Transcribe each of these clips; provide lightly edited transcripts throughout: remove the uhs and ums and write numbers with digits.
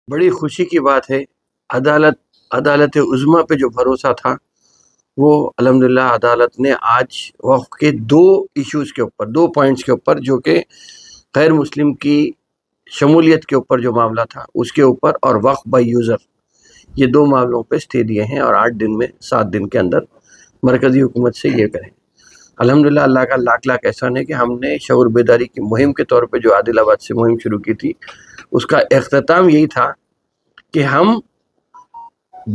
بڑی خوشی کی بات ہے، عدالت عظمیٰ پہ جو بھروسہ تھا وہ الحمدللہ عدالت نے آج وقف کے دو ایشوز کے اوپر، دو پوائنٹس کے اوپر، جو کہ غیر مسلم کی شمولیت کے اوپر جو معاملہ تھا اس کے اوپر، اور وقف بائی یوزر، یہ دو معاملوں پہ اسٹے دیے ہیں، اور 8 دن میں 7 دن کے اندر مرکزی حکومت سے یہ کریں۔ الحمدللہ اللہ کا لاکھ لاکھ احسان ہے کہ ہم نے شعور بیداری کی مہم کے طور پہ جو عادل آباد سے مہم شروع کی تھی، اس کا اختتام یہی تھا کہ ہم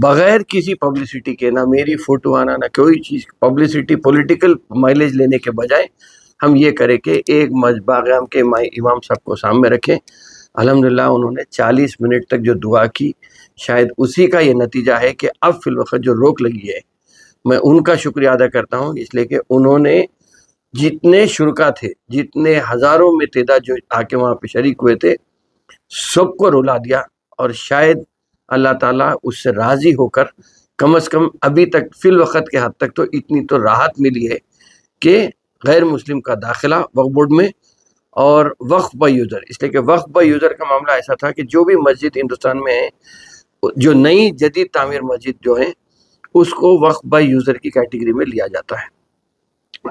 بغیر کسی پبلسٹی کے، نہ میری فوٹو آنا، نہ کوئی چیز پبلسٹی، پولیٹیکل مائلیج لینے کے بجائے ہم یہ کریں کہ ایک باغیام کے امام صاحب کو سامنے رکھیں۔ الحمدللہ انہوں نے 40 منٹ تک جو دعا کی، شاید اسی کا یہ نتیجہ ہے کہ اب فی الوقت جو روک لگی ہے، میں ان کا شکریہ ادا کرتا ہوں، اس لیے کہ انہوں نے جتنے شرکا تھے، جتنے ہزاروں میں تعداد جو آ کے وہاں پہ شریک ہوئے تھے، سب کو رلا دیا، اور شاید اللہ تعالیٰ اس سے راضی ہو کر کم از کم ابھی تک فی الوقت کے حد تک تو اتنی تو راحت ملی ہے کہ غیر مسلم کا داخلہ وقف بورڈ میں، اور وقف بائی یوزر، اس لیے کہ وقف بائی یوزر کا معاملہ ایسا تھا کہ جو بھی مسجد ہندوستان میں ہے، جو نئی جدید تعمیر مسجد جو ہے، اس کو وقف بائی یوزر کی کیٹیگری میں لیا جاتا ہے۔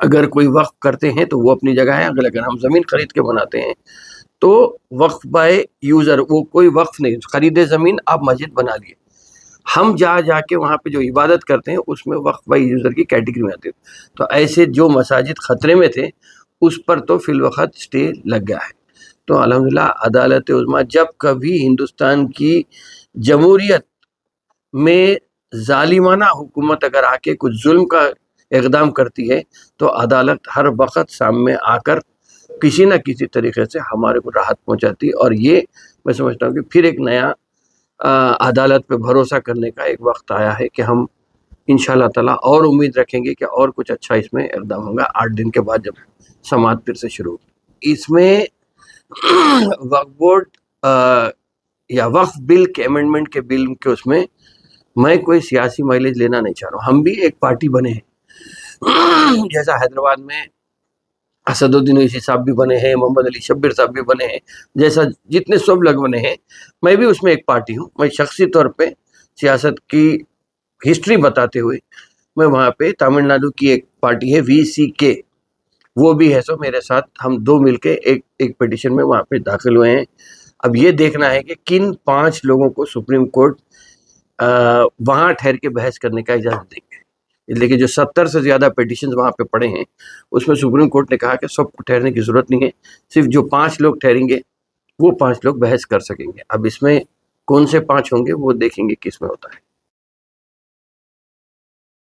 اگر کوئی وقف کرتے ہیں تو وہ اپنی جگہ ہے، اگر ہم زمین خرید کے بناتے ہیں تو وقف بائی یوزر، وہ کوئی وقف نہیں، خریدے زمین آپ مسجد بنا لیے، ہم جا کے وہاں پہ جو عبادت کرتے ہیں اس میں وقف بائی یوزر کی کیٹیگری میں آتے ہیں۔ تو ایسے جو مساجد خطرے میں تھے اس پر تو فی الوقت اسٹے لگ گیا ہے۔ تو الحمدللہ عدالت عظمیٰ جب کبھی ہندوستان کی جمہوریت میں ظالمانہ حکومت اگر آ کے کچھ ظلم کا اقدام کرتی ہے تو عدالت ہر وقت سامنے آ کر کسی نہ کسی طریقے سے ہمارے کو راحت پہنچاتی، اور یہ میں سمجھتا ہوں کہ پھر ایک نیا عدالت پہ بھروسہ کرنے کا ایک وقت آیا ہے کہ ہم انشاءاللہ تعالیٰ اور امید رکھیں گے کہ اور کچھ اچھا اس میں اقدام ہوگا 8 دن کے بعد جب سماعت پھر سے شروع ہوگی۔ اس میں وقف بورڈ یا وقف بل کے امینڈمنٹ کے بل کے اس میں کوئی سیاسی مائلیج لینا نہیں چاہ رہا ہوں۔ ہم بھی ایک پارٹی بنے ہیں، جیسا حیدرآباد میں اسد الدین اویسی صاحب بھی بنے ہیں، محمد علی شبیر صاحب بھی بنے ہیں، جیسا جتنے سب لوگ بنے ہیں، میں بھی اس میں ایک پارٹی ہوں۔ میں شخصی طور پہ سیاست کی ہسٹری بتاتے ہوئے، میں وہاں پہ تامل ناڈو کی ایک پارٹی ہے VCK، وہ بھی ہے، سو میرے ساتھ ہم دو مل کے ایک پیٹیشن میں وہاں پہ داخل ہوئے ہیں۔ اب یہ دیکھنا ہے کہ کن 5 لوگوں کو سپریم کورٹ وہاں ٹھہر کے بحث کرنے کا اجازت دیں گے، لیکن جو 70 سے زیادہ پیٹیشنز وہاں پہ پڑے ہیں اس میں سپریم کورٹ نے کہا کہ سب کو ٹھہرنے کی ضرورت نہیں ہے، صرف جو 5 لوگ ٹھہریں گے وہ 5 لوگ بحث کر سکیں گے۔ اب اس میں کون سے 5 ہوں گے وہ دیکھیں گے کس میں ہوتا ہے۔